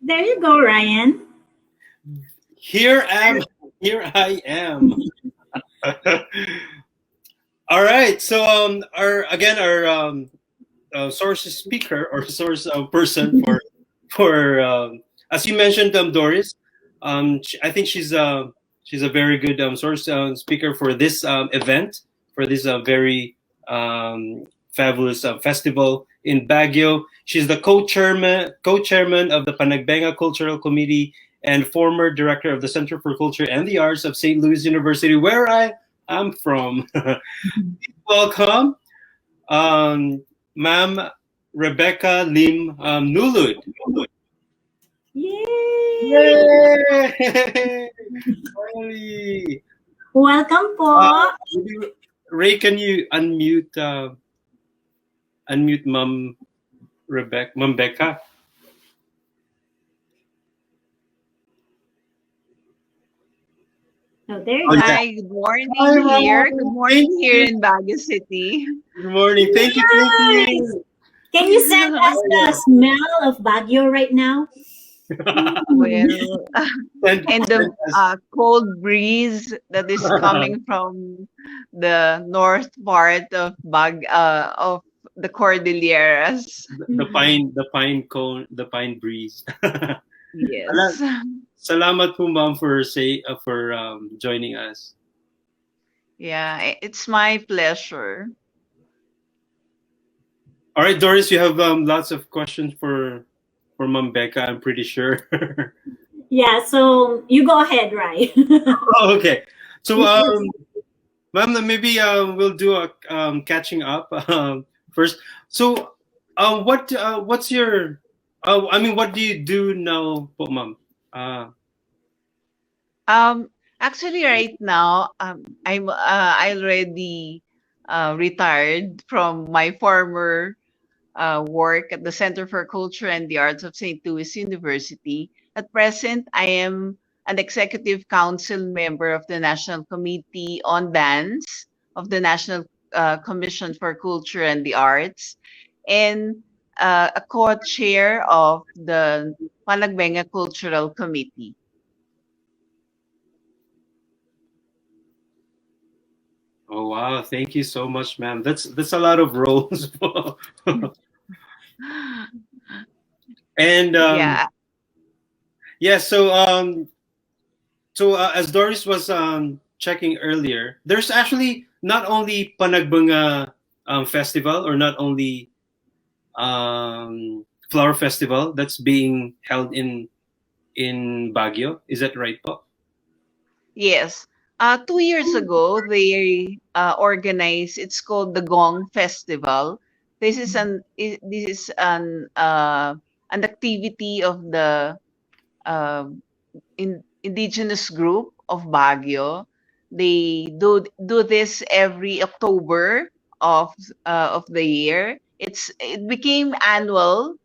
There you go, Ryan. Here am. Here I am. All right. So our source speaker or source person for as you mentioned, Doris. I think she's a very good source speaker for this event, for this very fabulous festival in Baguio. She's the co-chairman of the Panagbenga Cultural Committee and former director of the Center for Culture and the Arts of St. Louis University, where I am from. Welcome, Ma'am Rebecca LIM-NULUD. Yay! Yay! Welcome po. Ray, can you unmute Ma'am Becca? Oh, there you go. Hi, good morning here. Good morning here in Baguio City. Good morning. Thank you. Thank you. Can you send us the smell of Baguio right now? Well, and the cold breeze that is coming from the north part of the Cordilleras. The pine breeze. Yes. Salamat po, ma'am, for joining us. Yeah, it's my pleasure. All right, Doris, you have lots of questions for Ma'am Becca, I'm pretty sure. Yeah, so you go ahead, Rai. Oh, okay. So, ma'am, maybe we'll do a catching up first. So, what's your what do you do now, po, ma'am? Actually, right now, I'm I already retired from my former work at the Center for Culture and the Arts of St. Louis University. At present, I am an executive council member of the National Committee on Dance of the National Commission for Culture and the Arts, and a co-chair of the Panagbenga Cultural Committee. Oh wow! Thank you so much, ma'am. That's a lot of roles. And yeah. So as Doris was checking earlier, there's actually not only Panagbenga festival or not only flower festival that's being held in Baguio. Is that right, po? Yes. 2 years ago, they organized. It's called the Gong Festival. This is an activity of the indigenous group of Baguio. They do this every October of the year. It became annual.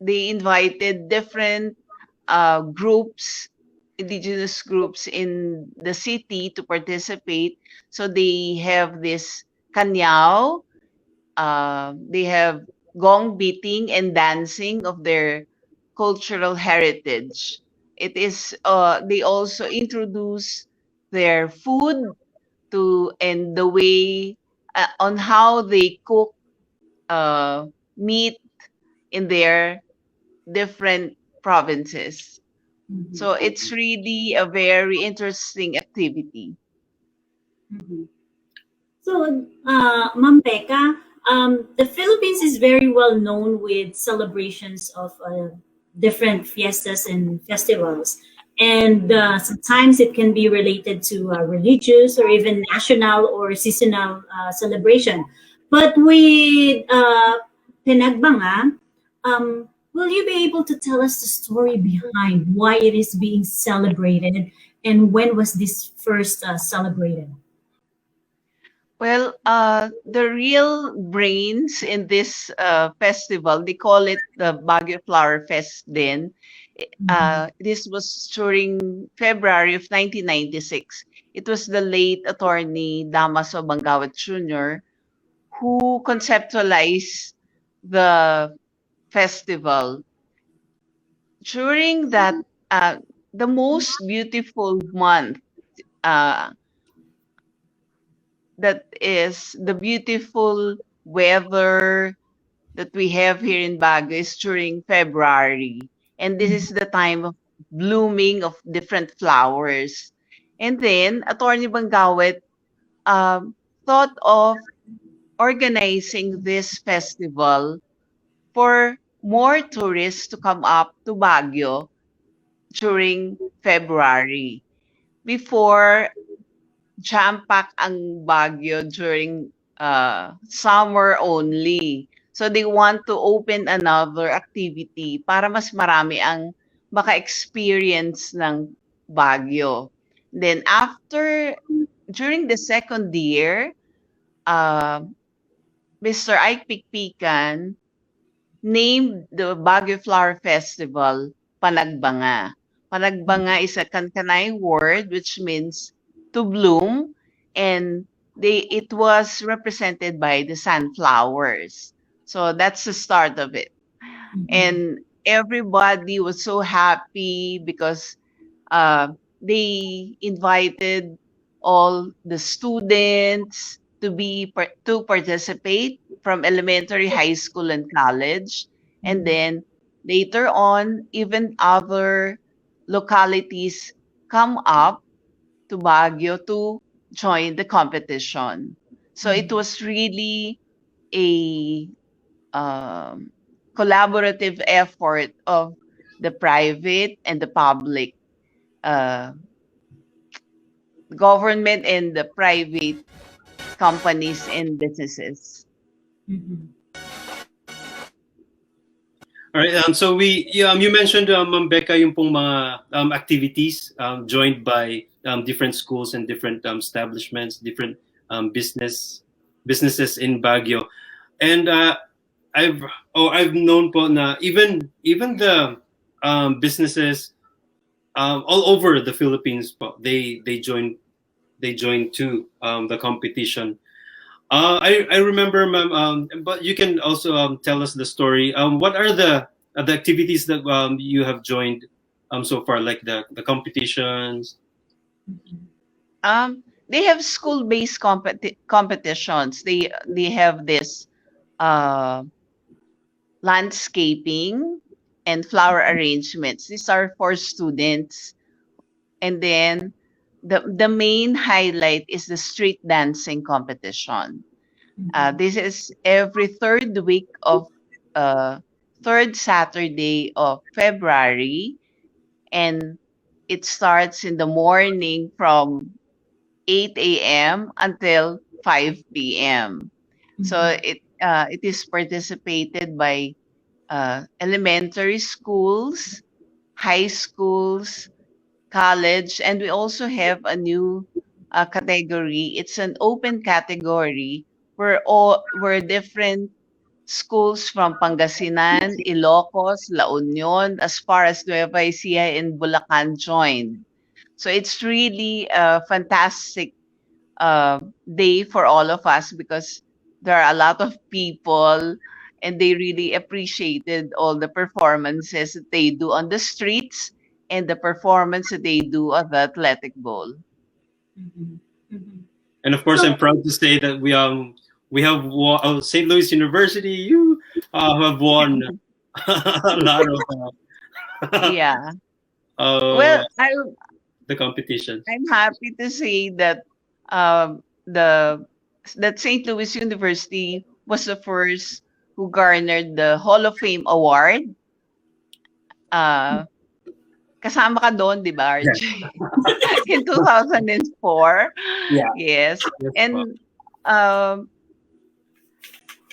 They invited different groups, indigenous groups in the city to participate. So they have this kanyao, they have gong beating and dancing of their cultural heritage. It is they also introduce their food and the way on how they cook meat in their different provinces. Mm-hmm. So it's really a very interesting activity. Mm-hmm. So, Ma'am Becca, the Philippines is very well known with celebrations of different fiestas and festivals. And sometimes it can be related to religious or even national or seasonal celebration. But with Panagbenga, will you be able to tell us the story behind why it is being celebrated and when was this first celebrated? Well, the real brains in this festival, they call it the Baguio Flower Fest then. This was during February of 1996. It was the late attorney Damaso Bangawat Jr. who conceptualized the festival. During that, the most beautiful month, uh, that is the beautiful weather that we have here in Baguio is during February. And this is the time of blooming of different flowers. And then, Attorney Banggawit thought of organizing this festival for more tourists to come up to Baguio during February. Before, jam-pack ang Baguio during summer only. So they want to open another activity para mas marami ang maka-experience ng Baguio. Then during the second year, uh, Mr. Ike Pikpikan named the Baguio Flower Festival Panagbenga. Panagbenga is a Kankanay word which means to bloom, and it was represented by the sunflowers. So that's the start of it. And everybody was so happy because they invited all the students to participate from elementary, high school, and college. And then later on, even other localities come up to Baguio to join the competition. So it was really a collaborative effort of the private and the public, uh, government and the private companies and businesses. All right. So you mentioned, Ma'am Becca, yung pong mga activities joined by different schools and different establishments, different businesses in Baguio, and I've known po na even the businesses all over the Philippines po, they joined to the competition. I remember, ma'am, but you can also tell us the story. What are the activities that you have joined so far, like the competitions? They have school-based competitions. They have this landscaping and flower arrangements. These are for students, and then the main highlight is the street dancing competition. This is every third week of third Saturday of February, and it starts in the morning from 8 a.m. until 5 p.m. So it is participated by elementary schools, high schools, college, and we also have a new category. It's an open category where different schools from Pangasinan, Ilocos, La Union, as far as Nueva Ecija and Bulacan joined. So it's really a fantastic day for all of us because there are a lot of people and they really appreciated all the performances that they do on the streets and the performance that they do at the athletic bowl. And of course, I'm proud to say that we have won, St. Louis University. You have won a lot of Yeah. Well, the competition. I'm happy to say that that St. Louis University was the first who garnered the Hall of Fame award. Kasama ka doon, di ba, RJ? In 2004. Yeah. Yes. And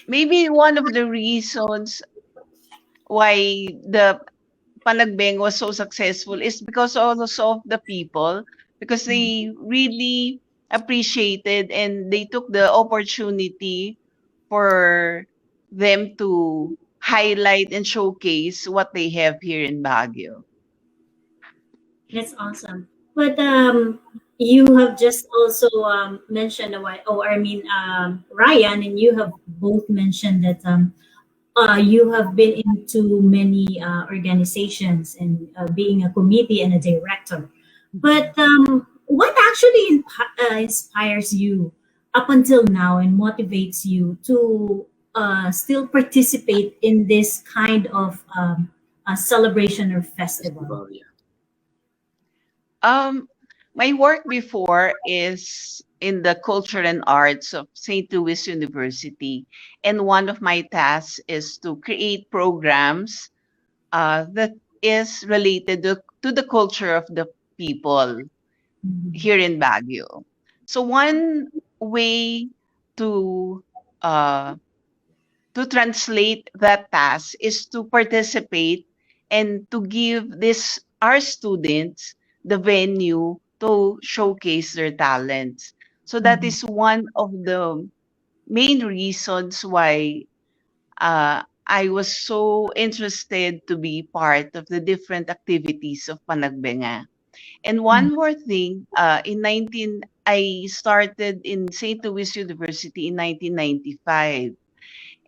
maybe one of the reasons why the Panagbenga was so successful is because also of the people, because they really appreciated and they took the opportunity for them to highlight and showcase what they have here in Baguio. That's awesome. But you have just also mentioned Ryan, and you have both mentioned that you have been into many organizations and being a committee and a director. But what actually inspires you up until now and motivates you to still participate in this kind of celebration or festival? Festival, yeah. Um, my work before is in the culture and arts of St. Louis University, and one of my tasks is to create programs that is related to the culture of the people Mhm. here in Baguio. So one way to uh, to translate that task is to participate and to give this our students the venue to showcase their talents. So that Mhm. is one of the main reasons why I was so interested to be part of the different activities of Panagbenga. And Mhm. one more thing, I started in St. Louis University in 1995.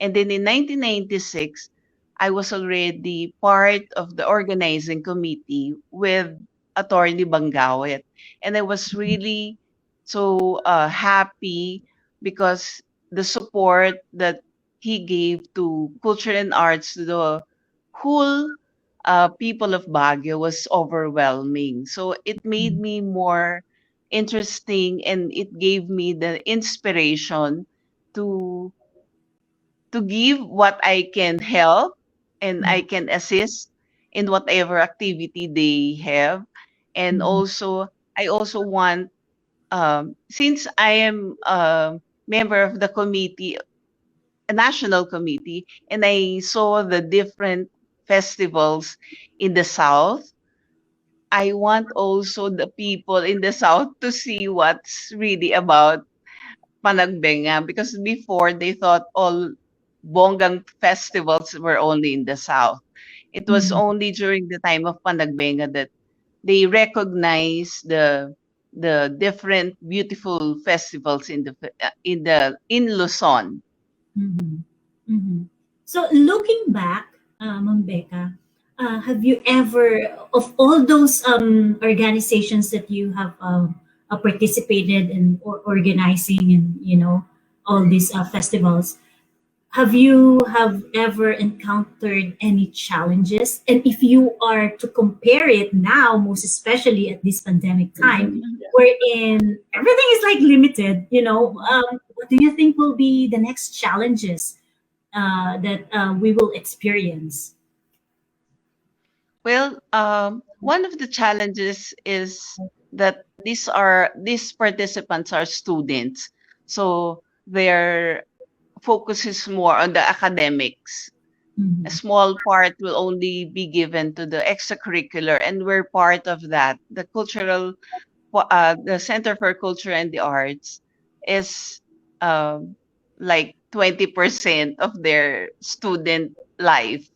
And then in 1996, I was already part of the organizing committee with Attorney Bangawit. And I was really so happy because the support that he gave to culture and arts to the whole people of Baguio was overwhelming. So it made Mhm. me more interesting and it gave me the inspiration to give what I can help and I can assist in whatever activity they have. And Mhm. also, I also want, since I am a member of the committee, a national committee, and I saw the different festivals in the South, I want also the people in the South to see what's really about Panagbenga because before they thought all bonggang festivals were only in the south. It was Mhm. only during the time of Panagbenga that they recognized the different beautiful festivals in Luzon. Mhm. Mhm. So looking back, Ma'am Becca, have you ever, of all those organizations that you have participated in or organizing and all these festivals, have ever encountered any challenges? And if you are to compare it now, most especially at this pandemic time, Mhm. wherein everything is like limited, Mhm. what do you think will be the next challenges that we will experience? Well, one of the challenges is that these participants are students, so their focus is more on the academics. A Mhm. small part will only be given to the extracurricular, and we're part of that. The Center for Culture and the Arts is um, like 20% of their student life.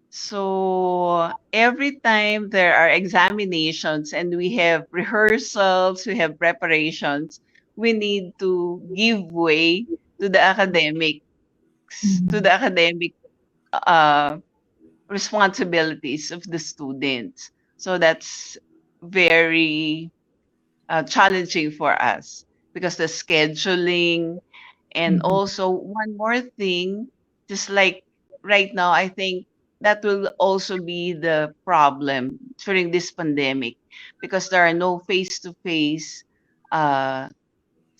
So every time there are examinations and we have rehearsals, we have preparations, we need to give way to the academics, to Mhm. the academic uh, responsibilities of the students. So that's very challenging for us because the scheduling and Mhm. also one more thing, just like right now, I think that will also be the problem during this pandemic because there are no face-to-face uh,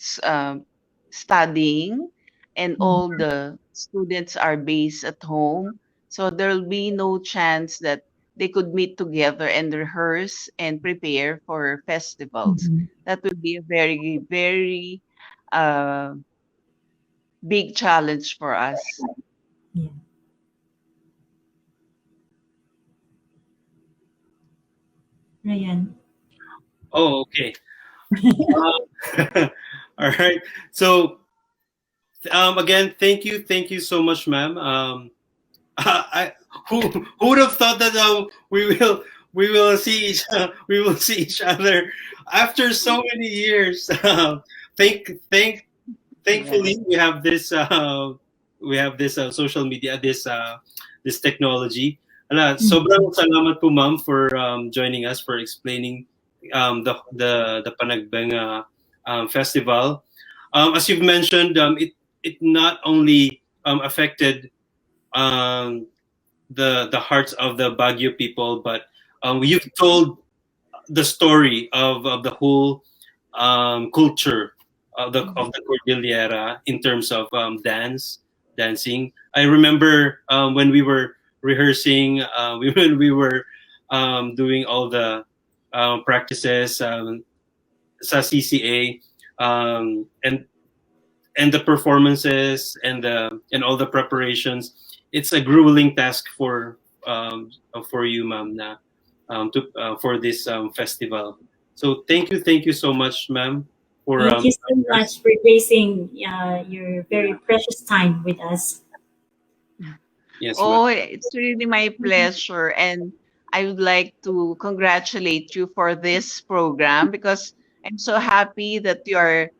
s- um, studying and Mhm. all the students are based at home. So there'll be no chance that they could meet together and rehearse and prepare for festivals. Mhm. That would be a very, very uh, big challenge for us. Yeah. Ryan. Oh, okay. All right. So, again, thank you so much, ma'am. I who would have thought that we will see we will see each other after so many years. Thank thank Thankfully Yes. we have this we have this social media, this technology. Sobrang salamat po, ma'am, for joining us, for explaining the Panagbenga festival. As you've mentioned, it not only affected the hearts of the Baguio people, but you've told the story of the whole culture of the Cordillera in terms of dancing. I remember when we were rehearsing, when we were doing all the practices sa CCA, and the performances and all the preparations. It's a grueling task for you, ma'am, for this festival. So thank you so much, ma'am, for Thank you so much for gracing your very precious time with us. yes, Oh, ma'am. it's really my pleasure. And I would like to congratulate you for this program because I'm so happy that you are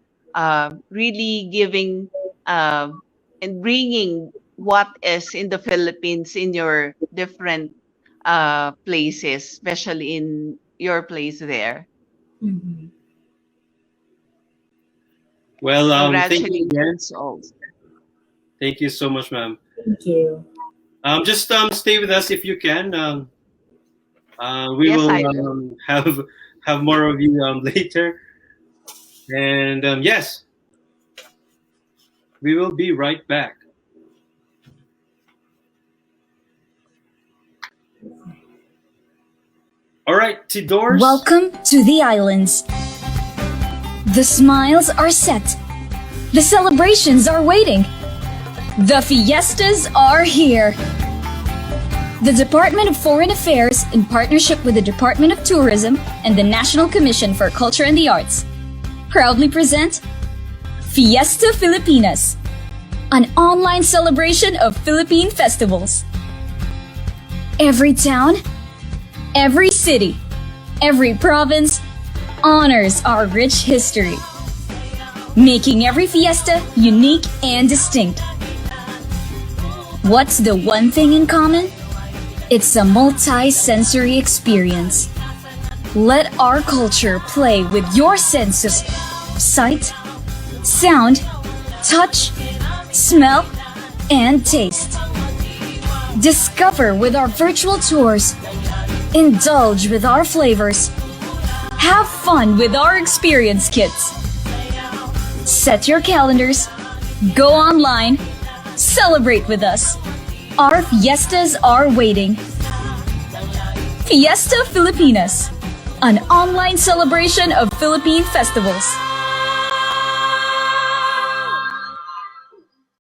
really giving and bringing what is in the Philippines in your different places, especially in your place there. Mhm. Well, thank you again. Congratulations also. Thank you so much, ma'am. Thank you. Just stay with us if you can. We Yes, will I will. have more of you later. And yes, we will be right back. All right, Tidors. Welcome to the islands. The smiles are set. The celebrations are waiting. The fiestas are here. The Department of Foreign Affairs, in partnership with the Department of Tourism and the National Commission for Culture and the Arts, proudly present Fiesta Filipinas, an online celebration of Philippine festivals. Every town, every city, every province honors our rich history, making every fiesta unique and distinct. What's the one thing in common? It's a multi-sensory experience. Let our culture play with your senses: sight, sound, touch, smell, and taste. Discover with our virtual tours. Indulge with our flavors. Have fun with our experience kits. Set your calendars. Go online. Celebrate with us. Our fiestas are waiting. Fiesta Filipinas, an online celebration of Philippine festivals.